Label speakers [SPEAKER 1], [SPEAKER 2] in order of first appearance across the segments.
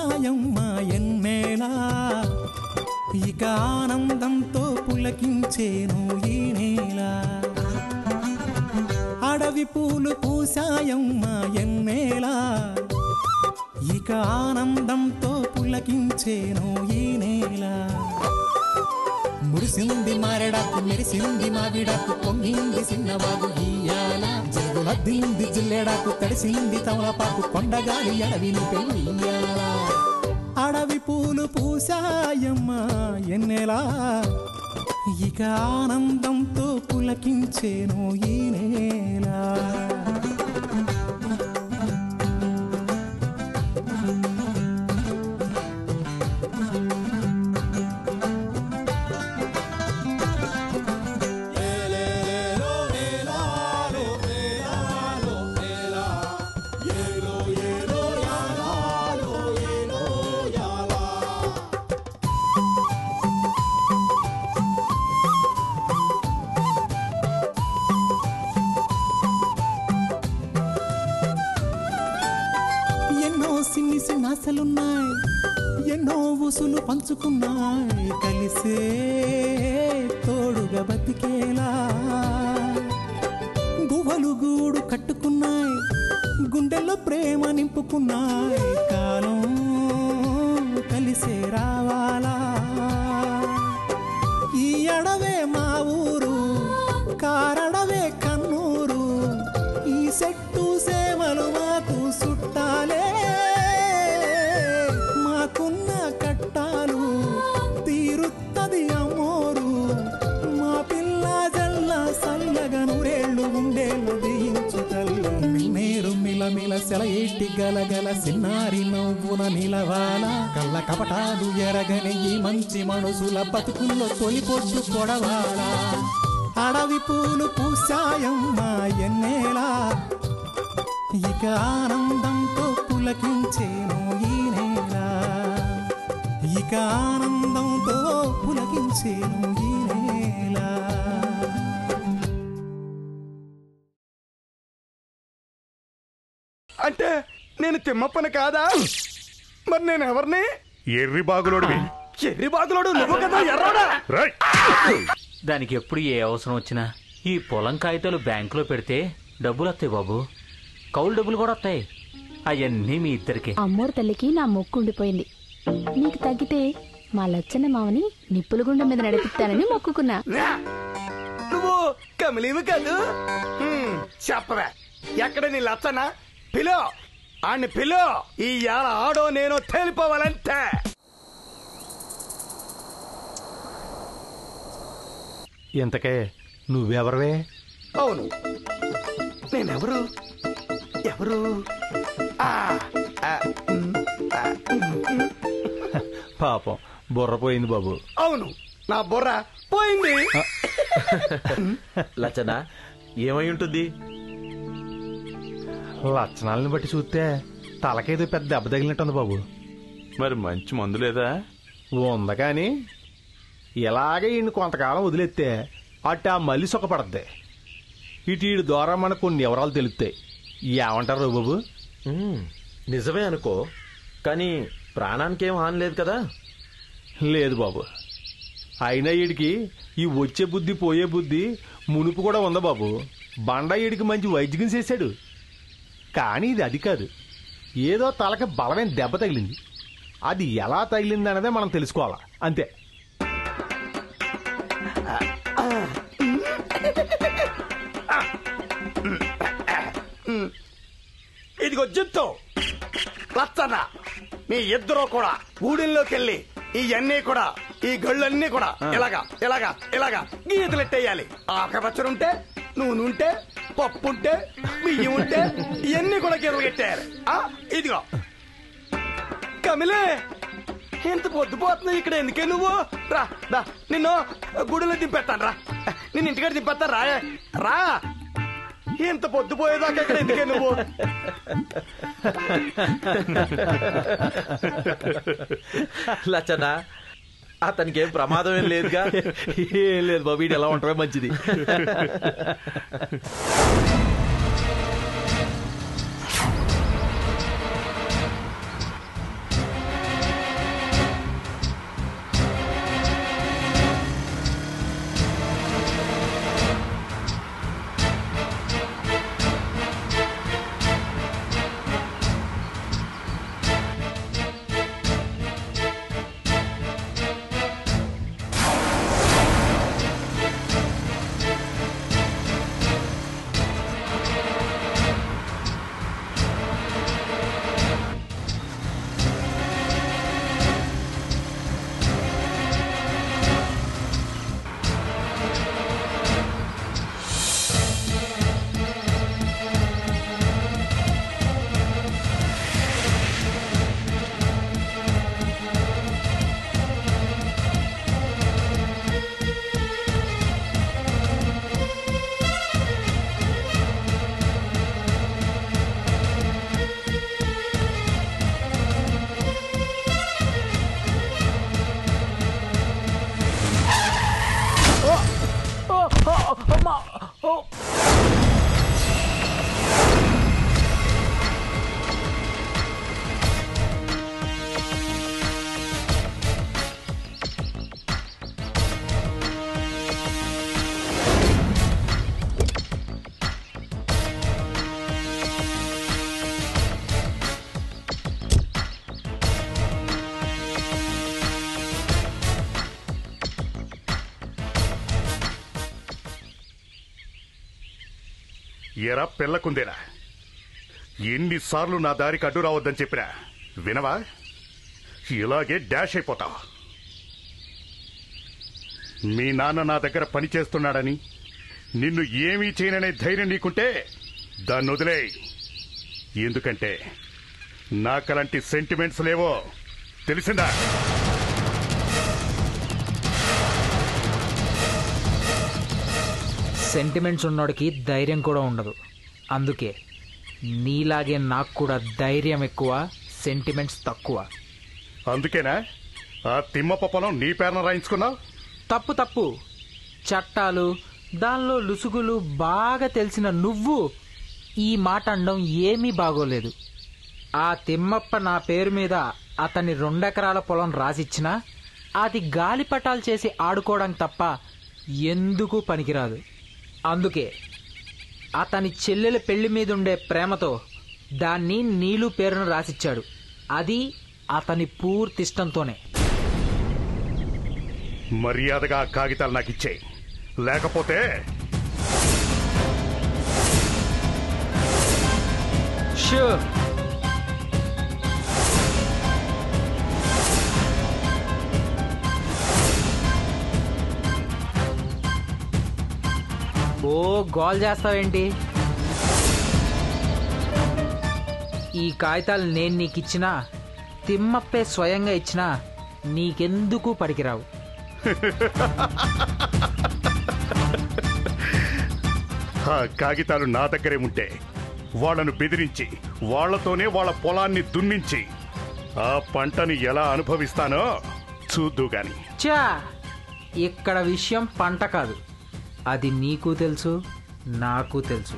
[SPEAKER 1] పూసాయమ్మా ఎన్నేలా ఇక ఆనందంతో పులకించేను ఈ నేల అడవి పూలు పూసాయమ్మా ఎన్నేలా ఇక ఆనందంతో పులకించేను ఈ నేల మురిసింది మారెడాకు మెరిసింది మావిడాకు పొంగింది సిన్నవాగు ఇయ్యాల జగులద్దింది జిల్లెడాకు తడిసింది తమలపాకు కొండగాలి అడవిని పెయ్యాల అడవి పూలు పూసాయమ్మా ఎన్నెలా ఇక ఆనందంతో పులకించేను ఈ నేల సిన్ని సిన్నాసలున్నాయి ఎన్నో ఊసులు పంచుకున్నాయి కలిసే తోడుగా బతికేలా గువ్వలు గూడు కట్టుకున్నాయి గుండెల్లో ప్రేమ నింపుకున్నాయి కాలం కలిసే రావాలా ఈ అడవే మా ఊరు కారడవే కన్నూరు ఈ చెట్టు సేవలు మాకు చుట్టాలే మాకున్న కట్టాలు తీరుత్తది అమ్మోరు మా పిల్ల జల్ల సల్లగా నూరేళ్ళు ఉండేళ్ళు దీయించు తల్లి మీరు మిలమిల సెలయేటి గలగల సిన్నారి నవ్వున నిలవాల కళ్ళ కపటాలు ఎరగని ఈ మంచి మనసుల బతుకుల్లో తొలిపొట్టు కొడవాల అడవి పూలు పూసాయమ్మా ఎన్నేలా ఇక ఆనందంతో పులకించేను ఈ నేల ఇక ఆనందంతో పులకించేను ఈ నేల
[SPEAKER 2] అంటే నేను తిమ్మప్పని కాదా? మరి నేను ఎవరిని?
[SPEAKER 3] ఎర్రి బాగులోడివి.
[SPEAKER 2] ఎర్రి బాగులోడు నువ్వు కదా ఎర్రోడా?
[SPEAKER 4] దానికి ఎప్పుడు ఏ అవసరం వచ్చినా ఈ పొలం కాగితాలు బ్యాంకులో పెడితే డబ్బులు వస్తాయి బాబు, కౌలు డబ్బులు కూడా వస్తాయి. అవన్నీ మీ ఇద్దరికి.
[SPEAKER 5] అమ్మోరు తల్లికి నా మొక్కు ఉండిపోయింది. నీకు తగ్గితే మా లచ్చన్న మామని నిప్పుల గుండం మీద నడిపిస్తానని మొక్కుకున్నా.
[SPEAKER 2] నువ్వు కమిలీవి కాదు. చెప్పవే, ఎక్కడ నీ లచ్చన? పిలో ఆడిని పిలో. ఈ ఏళ ఆడో నేను తేలిపోవాలంటే.
[SPEAKER 6] ఇంతకే నువ్వెవరవే?
[SPEAKER 2] అవును, నేనెవరు? ఎవరు?
[SPEAKER 6] పాపం బుర్ర పోయింది బాబు.
[SPEAKER 2] అవును, నా బుర్ర పోయింది.
[SPEAKER 7] లచ్చన ఏమై ఉంటుంది?
[SPEAKER 6] లక్షణాలను బట్టి చూస్తే తలకేదో పెద్ద దెబ్బ తగిలినట్టుంది బాబు.
[SPEAKER 3] మరి మంచి మందు లేదా?
[SPEAKER 6] ఉంద కాని ఇలాగే ఈయన కొంతకాలం వదిలేస్తే అటు ఆ మళ్ళీ సుఖపడద్ది. ఇటు ఈడు ద్వారా మనకు కొన్ని వివరాలు తెలుస్తాయి. ఏమంటారు బాబు?
[SPEAKER 7] నిజమే అనుకో, కానీ ప్రాణానికేం హాని లేదు కదా?
[SPEAKER 6] లేదు బాబు, అయినా ఈడికి ఈ వచ్చే బుద్ధి పోయే బుద్ధి మునుపు కూడా ఉందా బాబు. బండ ఈడికి మంచి వైద్యం చేశాడు, కానీ ఇది అది కాదు. ఏదో తలకి బలమైన దెబ్బ తగిలింది. అది ఎలా తగిలింది అన్నదే మనం తెలుసుకోవాలా, అంతే.
[SPEAKER 2] ఇదిగో జిత్తు లచ్చన్న, మీ ఇద్దరు కూడా ఊడిల్లోకి వెళ్ళి ఇవన్నీ కూడా ఈ గళ్ళన్నీ కూడా ఇలాగా ఇలాగా ఇలాగా గీతలెట్టేయాలి. ఆకపచ్చరుంటే, నూనెంటే, పప్పుంటే, బియ్యం ఉంటే ఇవన్నీ కూడా గీతలు కట్టేయాలి. ఇదిగో కమిలే, ఎంత పొద్దుపోతున్నావు ఇక్కడ? ఎందుకే నువ్వు? రా రా, నిన్ను గుడిలో దింపేస్తాను. రా, నిన్ను ఇంటికాడ దింపేస్తాను. రా రా, ఎంత పొద్దుపోయేదాకా ఇక్కడ ఎందుకే నువ్వు?
[SPEAKER 7] లచ్చన, అతనికి ఏం ప్రమాదం ఏం లేదుగా?
[SPEAKER 6] ఏం లేదు బాబు, ఇటు ఎలా ఉంటారో మంచిది.
[SPEAKER 3] ఎరా పిల్లకుందేరా, ఎన్నిసార్లు నా దారికి అడ్డు రావద్దని చెప్పినా వినవా? ఇలాగే డాష్ అయిపోతావు. మీ నాన్న నా దగ్గర పని చేస్తున్నాడని నిన్ను ఏమీ చేయననే ధైర్యం నీకుంటే దాన్ని వదిలే. ఎందుకంటే నాకలాంటి సెంటిమెంట్స్ లేవో, తెలిసిందా?
[SPEAKER 8] సెంటిమెంట్స్ ఉన్నోడికి ధైర్యం కూడా ఉండదు. అందుకే నీలాగే నాకు కూడా ధైర్యం ఎక్కువ, సెంటిమెంట్స్ తక్కువ.
[SPEAKER 3] అందుకేనా ఆ తిమ్మప్ప పొలం నీ పేరున రాయించుకున్నావు?
[SPEAKER 8] తప్పు తప్పు. చట్టాలు, దానిలో లుసుగులు బాగా తెలిసిన నువ్వు ఈ మాట అనడం ఏమీ బాగోలేదు. ఆ తిమ్మప్ప నా పేరు మీద అతన్ని 2 ఎకరాల పొలం రాసిచ్చినా అది గాలిపటాలు చేసి ఆడుకోవడానికి తప్ప ఎందుకు పనికిరాదు. అందుకే అతని చెల్లెల పెళ్లి మీద ఉండే ప్రేమతో దాన్ని నీలు పేరును రాసిచ్చాడు. అది అతని పూర్తి ఇష్టంతోనే.
[SPEAKER 3] మర్యాదగా ఆ కాగితాలు నాకు ఇచ్చేయి, లేకపోతే
[SPEAKER 8] షూర్. ఓ గోల్ చేస్తావేంటి? ఈ కాగితాలు నేను నీకు ఇచ్చినా, తిమ్మప్పే స్వయంగా ఇచ్చినా నీకెందుకు పనికిరావు.
[SPEAKER 3] ఆ కాగితాలు నా దగ్గరే ఉంటే వాళ్లను బెదిరించి వాళ్లతోనే వాళ్ళ పొలాన్ని దున్నించి ఆ పంటని ఎలా అనుభవిస్తానో చూద్దు గాని.
[SPEAKER 8] చా, ఇక్కడ విషయం పంట కాదు. అది నీకు తెలుసు, నాకు తెలుసు,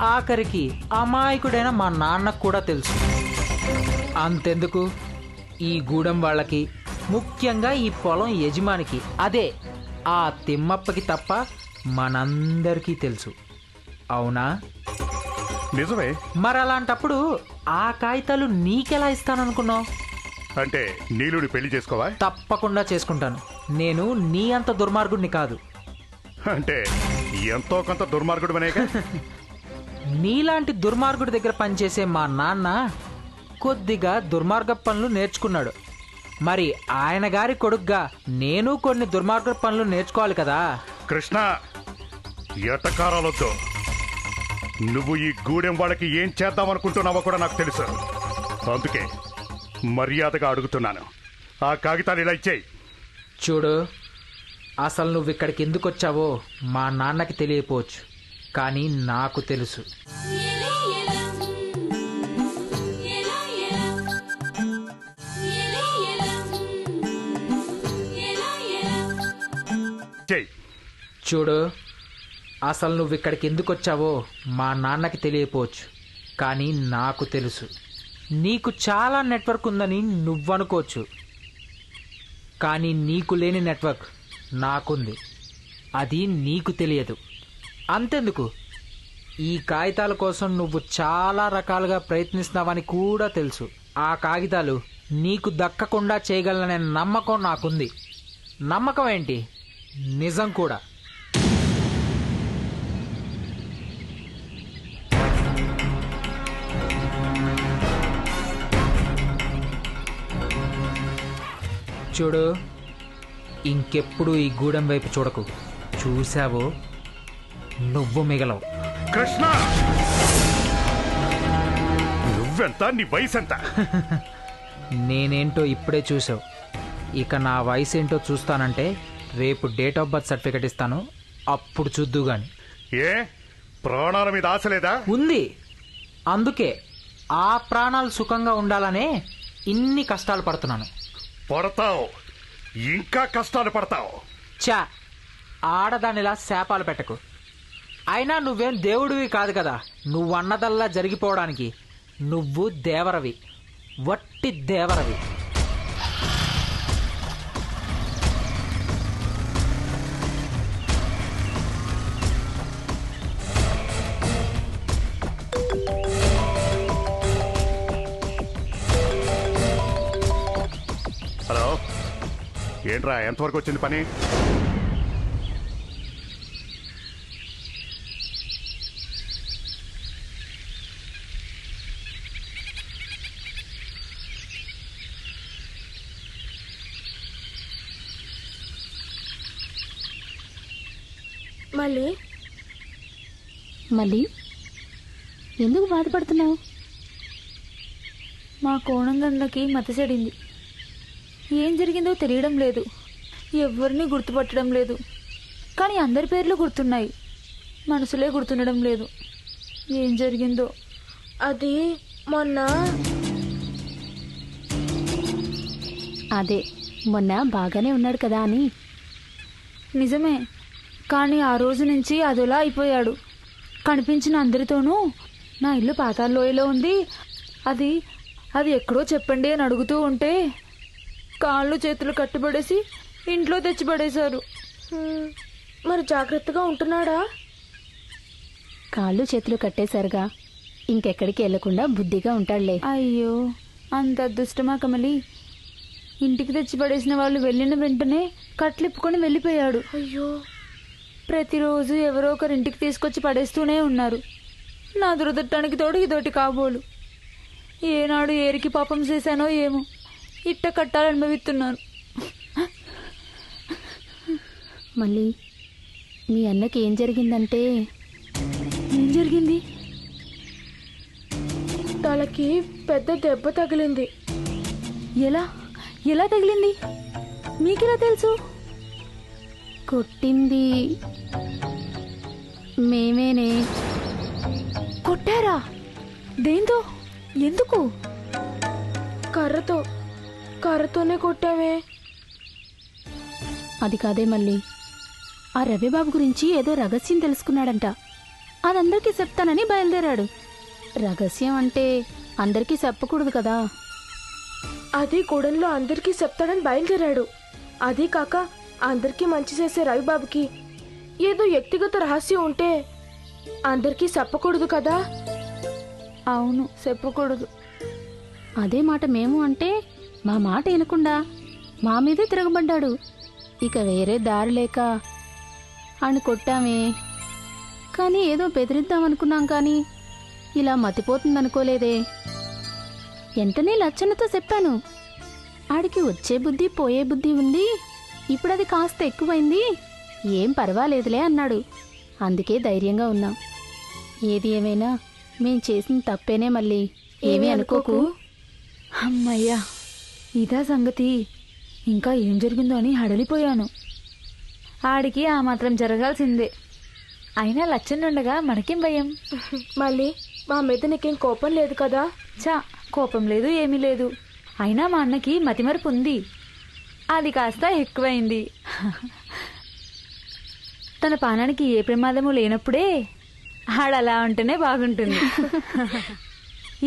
[SPEAKER 8] ఆఖరికి అమాయకుడైన మా నాన్నకు కూడా తెలుసు. అంతెందుకు, ఈ గూడెం వాళ్ళకి, ముఖ్యంగా ఈ పొలం యజమానికి, అదే ఆ తిమ్మప్పకి తప్ప మనందరికీ తెలుసు. అవునా?
[SPEAKER 3] నిజమే.
[SPEAKER 8] మరి అలాంటప్పుడు ఆ కాగితాలు నీకెలా ఇస్తాననుకున్నావు?
[SPEAKER 3] అంటే నీలుని పెళ్లి చేసుకోవా?
[SPEAKER 8] తప్పకుండా చేసుకుంటాను. నేను నీ అంత దుర్మార్గుడిని కాదు.
[SPEAKER 3] అంటే ఎంతో కొంత దుర్మార్గుడువనేగా.
[SPEAKER 8] నీలాంటి దుర్మార్గుడి దగ్గర పనిచేసే మా నాన్న కొద్దిగా దుర్మార్గ పనులు నేర్చుకున్నాడు. మరి ఆయన గారి కొడుగ్గా నేను కొన్ని దుర్మార్గ పనులు నేర్చుకోవాలి కదా.
[SPEAKER 3] కృష్ణ, ఎటకారాలొద్దు. నువ్వు ఈ గూడెం వాళ్ళకి ఏం చేద్దామనుకుంటున్నావో కూడా నాకు తెలుసు. అందుకే మర్యాదగా అడుగుతున్నాను, ఆ కాగితాలు ఇలా ఇచ్చేయి.
[SPEAKER 8] చూడు, అసలు నువ్వు ఇక్కడికి ఎందుకు వచ్చావో మా నాన్నకి తెలియపోవచ్చు, కానీ నాకు తెలుసు. చూడు, అసలు నువ్వు ఇక్కడికి ఎందుకు వచ్చావో మా నాన్నకి తెలియపోవచ్చు, కానీ నాకు తెలుసు. నీకు చాలా నెట్వర్క్ ఉందని నువ్వనుకోవచ్చు, కానీ నీకు లేని నెట్వర్క్ నాకుంది. అది నీకు తెలియదు. అంతెందుకు, ఈ కాగితాల కోసం నువ్వు చాలా రకాలుగా ప్రయత్నిస్తున్నావని కూడా తెలుసు. ఆ కాగితాలు నీకు దక్కకుండా చేయగలననే నమ్మకం నాకుంది. నమ్మకం ఏంటి, నిజం కూడా. చూడు, ఇంకెప్పుడు ఈ గూడెం వైపు చూడకు. చూసావో నువ్వు మిగలవు.
[SPEAKER 3] కృష్ణ, నువ్వెంత, నీ వయసు ఎంత?
[SPEAKER 8] నేనేంటో ఇప్పుడే చూసావు. ఇక నా వయసు ఏంటో చూస్తానంటే రేపు డేట్ ఆఫ్ బర్త్ సర్టిఫికెట్ ఇస్తాను, అప్పుడు చూద్దు గాని.
[SPEAKER 3] ఏ ప్రాణాల మీద ఆశ లేదా?
[SPEAKER 8] ఉంది. అందుకే ఆ ప్రాణాలు సుఖంగా ఉండాలనే ఇన్ని కష్టాలు పడుతున్నాను.
[SPEAKER 3] పడతావు, ఇంకా కష్టాలు పడతావు.
[SPEAKER 8] చా, ఆడదానిలా శాపాలు పెట్టకు. అయినా నువ్వేం దేవుడివి కాదు కదా నువ్వన్నదల్లా జరిగిపోవడానికి. నువ్వు దేవరవి, వట్టి దేవరవి.
[SPEAKER 3] హలో, ఏంట్రా, ఎంతవరకు వచ్చింది పని?
[SPEAKER 9] మళ్ళీ
[SPEAKER 5] మళ్ళీ ఎందుకు బాధపడుతున్నావు?
[SPEAKER 9] మా కోణంగండ్లకి మతి చెడింది. ఏం జరిగిందో తెలియడం లేదు, ఎవరిని గుర్తుపట్టడం లేదు. కానీ అందరి పేర్లు గుర్తున్నాయి, మనసులే గుర్తుండడం లేదు. ఏం జరిగిందో. అది మొన్న
[SPEAKER 5] అదే మొన్న బాగానే ఉన్నాడు కదా అని.
[SPEAKER 9] నిజమే, కానీ ఆ రోజు నుంచి అదోలా అయిపోయాడు. కనిపించిన అందరితోనూ నా ఇల్లు పాతాళలోయలో ఉంది, అది అది ఎక్కడో చెప్పండి అని అడుగుతూ ఉంటే కాళ్ళు చేతులు కట్టుబడేసి ఇంట్లో తెచ్చిపడేశారు. మరి జాగ్రత్తగా ఉంటున్నాడా?
[SPEAKER 5] కాళ్ళు చేతులు కట్టేశారుగా, ఇంకెక్కడికి వెళ్లకుండా బుద్ధిగా ఉంటాడులే.
[SPEAKER 9] అయ్యో, అంత అదృష్టమా కమలి? ఇంటికి తెచ్చి పడేసిన వాళ్ళు వెళ్ళిన వెంటనే కట్లిప్పుకొని వెళ్ళిపోయాడు. అయ్యో, ప్రతిరోజు ఎవరో ఒకరి ఇంటికి తీసుకొచ్చి పడేస్తూనే ఉన్నారు. నా దురదట్టానికి తోడు ఇదోటి కాబోలు. ఏనాడు ఏరికి పాపం చేశానో ఏమో, ఇట్ట కట్టాలు అనుభవిస్తున్నాను.
[SPEAKER 5] మళ్ళీ మీ అన్నకి ఏం జరిగిందంటే?
[SPEAKER 9] ఏం జరిగింది? తలకి పెద్ద దెబ్బ తగిలింది. ఎలా ఎలా తగిలింది? మీకెలా తెలుసు?
[SPEAKER 5] కొట్టింది మేమేనే.
[SPEAKER 9] కొట్టారా? దేంతో? ఎందుకు? కర్రతోనే కొట్టామే.
[SPEAKER 5] అది కాదే మళ్ళీ, ఆ రవిబాబు గురించి ఏదో రహస్యం తెలుసుకున్నాడంట. అదందరికీ చెప్తానని బయలుదేరాడు. రహస్యం అంటే అందరికీ చెప్పకూడదు కదా.
[SPEAKER 9] అది కూడంలో అందరికీ చెప్తాడని బయలుదేరాడు. అది కాక అందరికీ మంచి చేసే రవిబాబుకి ఏదో వ్యక్తిగత రహస్యం ఉంటే అందరికీ చెప్పకూడదు కదా. అవును, చెప్పకూడదు.
[SPEAKER 5] అదే మాట మేము అంటే మా మాట వినకుండా మా మీదే తిరగబడ్డాడు. ఇక వేరే దారి లేక అని కొట్టామే. కానీ ఏదో బెదిరిద్దామనుకున్నాం, కానీ ఇలా మతిపోతుందనుకోలేదే. వెంటనే లచ్చన్నతో చెప్పాను. ఆడికి వచ్చే బుద్ధి పోయే బుద్ధి ఉంది, ఇప్పుడు అది కాస్త ఎక్కువైంది, ఏం పర్వాలేదులే అన్నాడు. అందుకే ధైర్యంగా ఉన్నాం. ఏది ఏమైనా మేం చేసిన తప్పేనే మళ్ళీ, ఏమీ అనుకోకు.
[SPEAKER 9] అమ్మయ్యా, ఇదా సంగతి. ఇంకా ఏం జరిగిందో అని హడలిపోయాను. ఆడికి ఆ మాత్రం జరగాల్సిందే. అయినా లచ్చన్నుండగా మనకేం భయం? మళ్ళీ మా మీద నీకేం కోపం లేదు కదా? చా, కోపం లేదు, ఏమీ లేదు. అయినా మా అన్నకి మతిమరుపు ఉంది, అది కాస్త ఎక్కువైంది. తన పానానికి ఏ ప్రమాదము లేనప్పుడే ఆడలా ఉంటేనే బాగుంటుంది.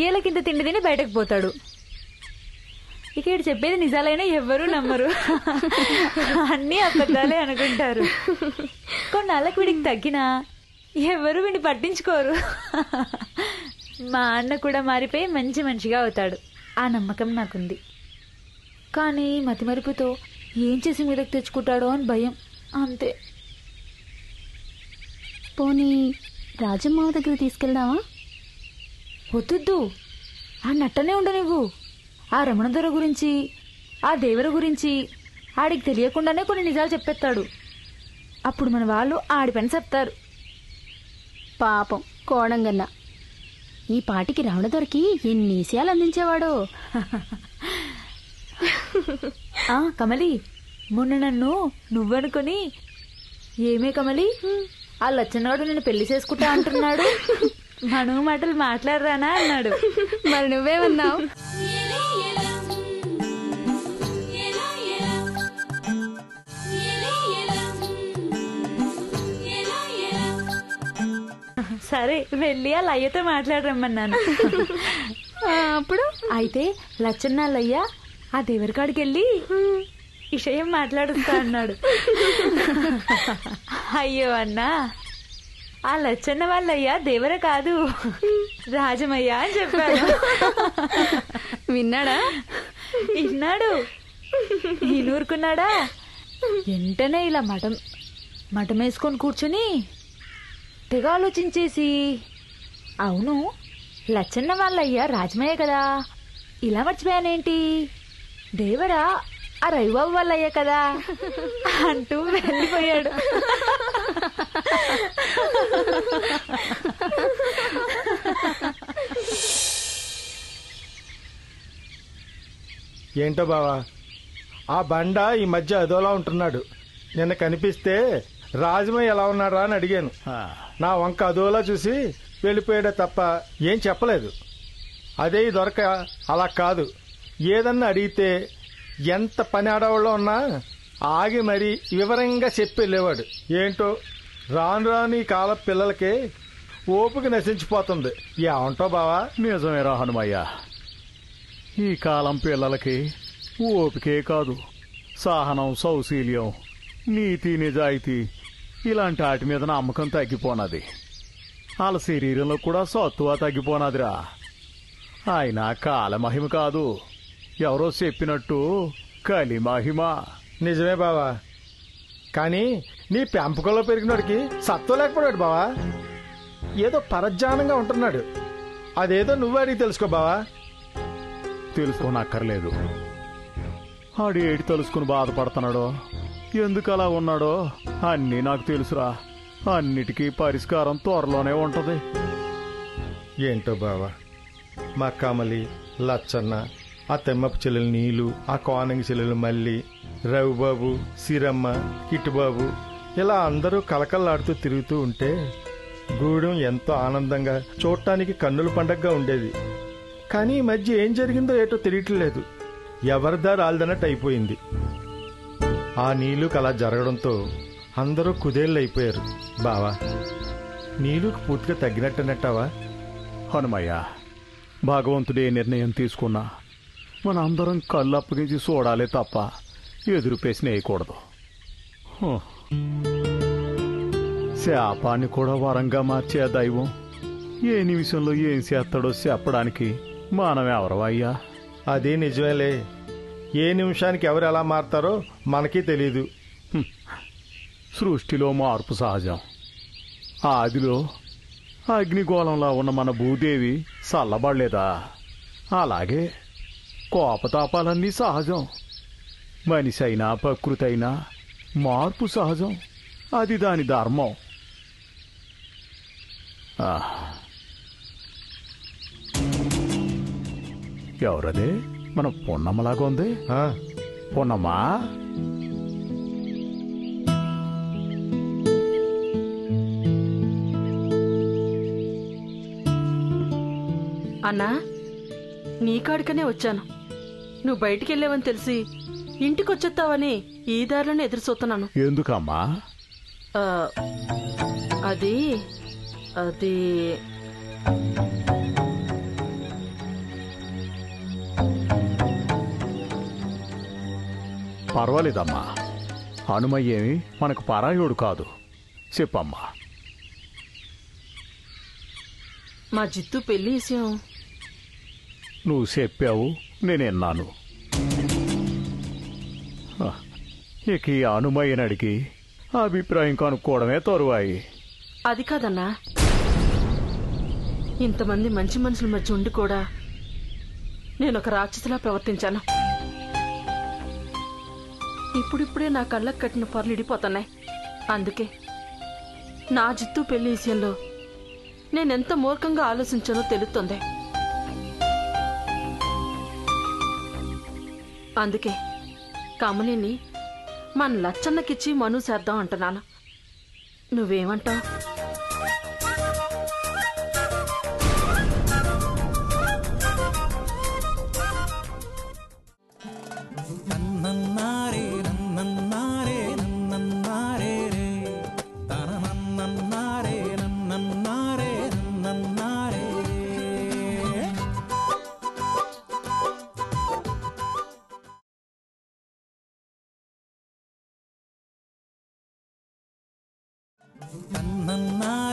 [SPEAKER 9] ఏళ్ళకింత తిండి తిని బయటకు పోతాడు. ఇక ఇటు చెప్పేది నిజాలైనా ఎవ్వరూ నమ్మరు, అన్నీ అబద్ధాలే అనుకుంటారు. కొన్నాళ్ళకి వీడికి తగ్గినా ఎవరు వీడిని పట్టించుకోరు. మా అన్న కూడా మారిపోయి మంచి మనిషిగా అవుతాడు, ఆ నమ్మకం నాకుంది. కానీ మతిమరుపుతో ఏం చేసి మీదకి తెచ్చుకుంటాడో అని భయం, అంతే.
[SPEAKER 5] పోనీ రాజమ్మ దగ్గర తీసుకెళ్దామా?
[SPEAKER 9] వద్దు, ఆ నట్టనే ఉండనివ్వు. ఆ రమణదొర గురించి, ఆ దేవర గురించి ఆడికి తెలియకుండానే కొన్ని నిజాలు చెప్పేస్తాడు. అప్పుడు మన వాళ్ళు ఆడి పని చెప్తారు.
[SPEAKER 5] పాపం కోడంగన్న ఈ పాటికి రావణదొరికి ఎన్ని విషయాలు అందించేవాడో.
[SPEAKER 9] కమలి, మొన్న నన్ను నువ్వనుకొని, ఏమే కమలి, ఆ లచ్చన్నవాడు నిన్ను పెళ్లి చేసుకుంటా అంటున్నాడు, మనం మాటలు మాట్లాడరానా అన్నాడు.
[SPEAKER 5] మరి నువ్వేమన్నావు?
[SPEAKER 9] సరే వెళ్ళి ఆ లయ్యతో మాట్లాడరమ్మన్నాను.
[SPEAKER 5] అప్పుడు
[SPEAKER 9] అయితే లచ్చన్న లయ్య ఆ దేవరికాడికి వెళ్ళి విషయం మాట్లాడుస్తా అన్నాడు. అయ్యో అన్నా, ఆ లచ్చన్న వాళ్ళయ్యా దేవర కాదు, రాజమయ్య అని చెప్పాను.
[SPEAKER 5] విన్నాడా?
[SPEAKER 9] విన్నాడు. ఈనూరుకున్నాడా? వెంటనే ఇలా మఠం వేసుకొని కూర్చుని తెగ ఆలోచించేసి, అవును లచ్చన్న వాళ్ళయ్యా రాజమయ్య కదా, ఇలా మర్చిపోయానేంటి, దేవరా ఆ రవిబాబు వాళ్ళయ్యా కదా అంటూ వెళ్ళిపోయాడు.
[SPEAKER 6] ఏంటో బావా, ఆ బండ ఈ మధ్య అదోలా ఉంటున్నాడు. నిన్న కనిపిస్తే రాజమయ్య ఎలా ఉన్నాడా అని అడిగాను. నా వంక అదోలా చూసి వెళ్ళిపోయాడే తప్ప ఏం చెప్పలేదు. అదే దొరక అలా కాదు, ఏదన్నా అడిగితే ఎంత పని ఆడవాళ్ళో ఉన్నా ఆగి మరీ వివరంగా చెప్పి వెళ్ళేవాడు. ఏంటో రాను రాను ఈ కాల పిల్లలకి ఓపిక నశించిపోతుంది. ఏమంటావు బావా?
[SPEAKER 3] నిజమేరా హనుమయ్య, ఈ కాలం పిల్లలకి ఓపికే కాదు, సహనం, సౌశీల్యం, నీతి, నిజాయితీ ఇలాంటి వాటి మీద నమ్మకం తగ్గిపోనది. వాళ్ళ శరీరంలో కూడా సత్తువ తగ్గిపోనదిరా. అయినా కాలమహిమ కాదు, ఎవరో చెప్పినట్టు కలి మహిమ.
[SPEAKER 6] నిజమే బావా, కానీ నీ పెంపకంలో పెరిగినోడికి సత్వం లేకపోయాడు బావా. ఏదో పరజ్ఞానంగా ఉంటున్నాడు. అదేదో నువ్వు అడిగి తెలుసుకో బావా.
[SPEAKER 3] తెలుసుకోనక్కర్లేదు. ఆడు ఏడి తెలుసుకుని బాధపడుతున్నాడో, ఎందుకు అలా ఉన్నాడో అన్నీ నాకు తెలుసురా. అన్నిటికీ పరిష్కారం త్వరలోనే ఉంటది.
[SPEAKER 6] ఏంటో బావా, మా కమలి, లచ్చన్న, ఆ తెమ్మపు చెల్లెలు నీలు, ఆ కోనంగి చెల్లెలు మల్లి, రవిబాబు, సిరమ్మ, కిట్టుబాబు ఇలా అందరూ కలకల్లాడుతూ తిరుగుతూ ఉంటే గూడెం ఎంతో ఆనందంగా చూడటానికి కన్నుల పండగగా ఉండేది. కానీ ఈ మధ్య ఏం జరిగిందో ఏటో తెలియట్లేదు. ఎవరిదా రాలిదన్నట్టు అయిపోయింది. ఆ నీలుకు అలా జరగడంతో అందరూ కుదేళ్ళైపోయారు. బావా, నీలుకు పూర్తిగా తగ్గినట్టనట్టావా?
[SPEAKER 3] హనుమయ్య, భగవంతుడే నిర్ణయం తీసుకున్నా మన అందరం కళ్ళు అప్పగించి చూడాలే తప్ప ఎదురు పేసిన వేయకూడదు. శాపాన్ని కూడా వరంగా మార్చే దైవం ఏ నిమిషంలో ఏం చేస్తాడో చెప్పడానికి మనమెవరవయ్యా?
[SPEAKER 6] అదే నిజమేలే. ఏ నిమిషానికి ఎవరు ఎలా మారతారో మనకి తెలీదు.
[SPEAKER 3] సృష్టిలో మార్పు సహజం. ఆదిలో అగ్నిగోళంలా ఉన్న మన భూదేవి చల్లబడలేదా? అలాగే కోపతాపాలన్నీ సహజం. మనిషి అయినా ప్రకృతి అయినా మార్పు సహజం. అది దాని ధర్మం. ఎవరదే? మన పొన్నమ్మలాగా ఉంది. పొన్నమ్మా,
[SPEAKER 10] అన్నా, నీ కాడికనే వచ్చాను. నువ్వు బయటికి వెళ్ళావని తెలిసి ఇంటికొచ్చేస్తావని ఈ దారిలోనే ఎదురు చూస్తున్నాను.
[SPEAKER 3] ఎందుకమ్మా?
[SPEAKER 10] అది అది
[SPEAKER 3] పర్వాలేదమ్మా, హనుమయ్యేమి మనకు పరాయోడు కాదు. చెప్పమ్మా.
[SPEAKER 10] మా జిత్తు పెళ్లి విషయం
[SPEAKER 3] నువ్వు చెప్పావు, నేను విన్నాను. ఇక ఈ హనుమయ్యని అడిగి అభిప్రాయం కనుక్కోవడమే తరువాయి.
[SPEAKER 10] అది కాదన్నా, ఇంతమంది మంచి మనుషుల మధ్య ఉండి కూడా నేను ఒక రాక్షసులా ప్రవర్తించాను. ఇప్పుడిప్పుడే నా కళ్ళకు కట్టిన పొరలు ఇడిపోతున్నాయి. అందుకే నా జిత్తు పెళ్లి విషయంలో నేనెంత మూర్ఖంగా ఆలోచించానో తెలుస్తుంది. అందుకే కమలిని మన లచ్చన్నకిచ్చి మను చేద్దాం అంటున్నాను. నువ్వేమంటావు?
[SPEAKER 1] నన్నన్నారే నన్నన్నారే నన్నన్నారే రే తన నన్నన్నారే నన్నన్నారే నన్నన్నారే. నన్నన్నారే